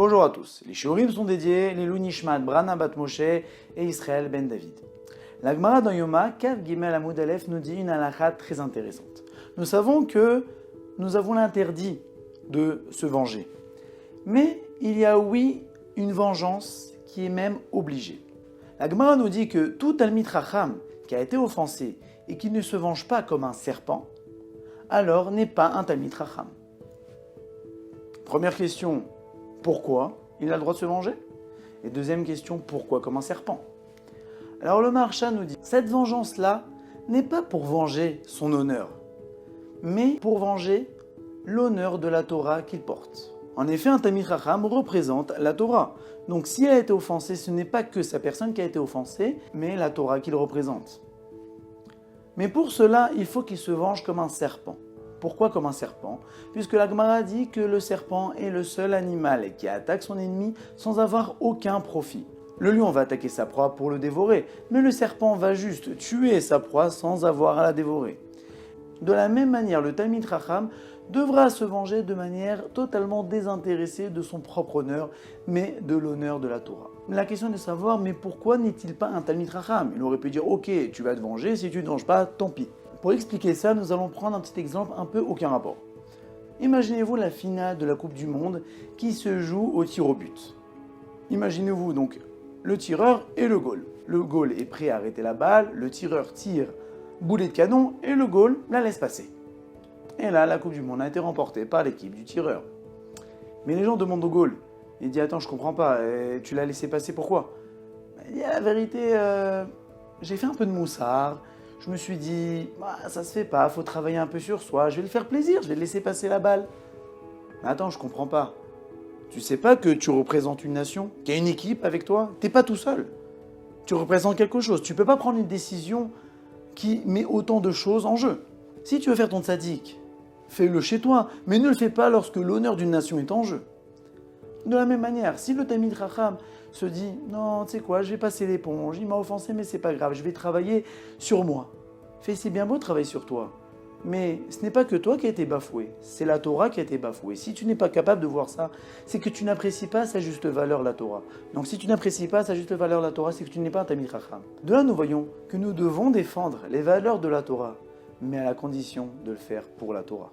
Bonjour à tous, les shiurim sont dédiés les Nishmat Brana Bat Moshe et Israël Ben David. La Gemara dans Yoma, Kav Gimel Amud Aleph nous dit une halakha très intéressante. Nous savons que nous avons l'interdit de se venger. Mais il y a oui une vengeance qui est même obligée. La Gemara nous dit que tout Talmid Chacham qui a été offensé et qui ne se venge pas comme un serpent, alors n'est pas un Talmid Chacham. Première question, pourquoi il a le droit de se venger? Et deuxième question, pourquoi comme un serpent? Alors le Maharsha nous dit, cette vengeance-là n'est pas pour venger son honneur, mais pour venger l'honneur de la Torah qu'il porte. En effet, un Talmid Chacham représente la Torah. Donc s'il a été offensé, ce n'est pas que sa personne qui a été offensée, mais la Torah qu'il représente. Mais pour cela, il faut qu'il se venge comme un serpent. Pourquoi comme un serpent? Puisque la Gemara dit que le serpent est le seul animal qui attaque son ennemi sans avoir aucun profit. Le lion va attaquer sa proie pour le dévorer, mais le serpent va juste tuer sa proie sans avoir à la dévorer. De la même manière, le Talmid Chacham devra se venger de manière totalement désintéressée de son propre honneur, mais de l'honneur de la Torah. La question est de savoir, mais pourquoi n'est-il pas un Talmid Chacham? Il aurait pu dire, ok, tu vas te venger, si tu ne te venges pas, tant pis. Pour expliquer ça, nous allons prendre un petit exemple un peu aucun rapport. Imaginez-vous la finale de la Coupe du Monde qui se joue au tir au but. Imaginez-vous donc le tireur et le goal. Le goal est prêt à arrêter la balle, le tireur tire boulet de canon et le goal la laisse passer. Et là, la Coupe du Monde a été remportée par l'équipe du tireur. Mais les gens demandent au goal. Il dit, attends, je comprends pas, tu l'as laissé passer, pourquoi? Il dit, la vérité, j'ai fait un peu de moussard. Je me suis dit, ça se fait pas, faut travailler un peu sur soi, je vais le faire plaisir, je vais laisser passer la balle. Mais attends, je comprends pas. Tu sais pas que tu représentes une nation, qu'il y a une équipe avec toi? T'es pas tout seul. Tu représentes quelque chose. Tu peux pas prendre une décision qui met autant de choses en jeu. Si tu veux faire ton tzaddik, fais-le chez toi, mais ne le fais pas lorsque l'honneur d'une nation est en jeu. De la même manière, si le Talmid Chacham se dit « Non, tu sais quoi, je vais passer l'éponge, il m'a offensé, mais c'est pas grave, je vais travailler sur moi. » C'est bien beau de travailler sur toi, mais ce n'est pas que toi qui as été bafoué, c'est la Torah qui a été bafouée. Si tu n'es pas capable de voir ça, c'est que tu n'apprécies pas sa juste valeur, la Torah. Donc si tu n'apprécies pas sa juste valeur, la Torah, c'est que tu n'es pas un Talmid Chacham. De là, nous voyons que nous devons défendre les valeurs de la Torah, mais à la condition de le faire pour la Torah.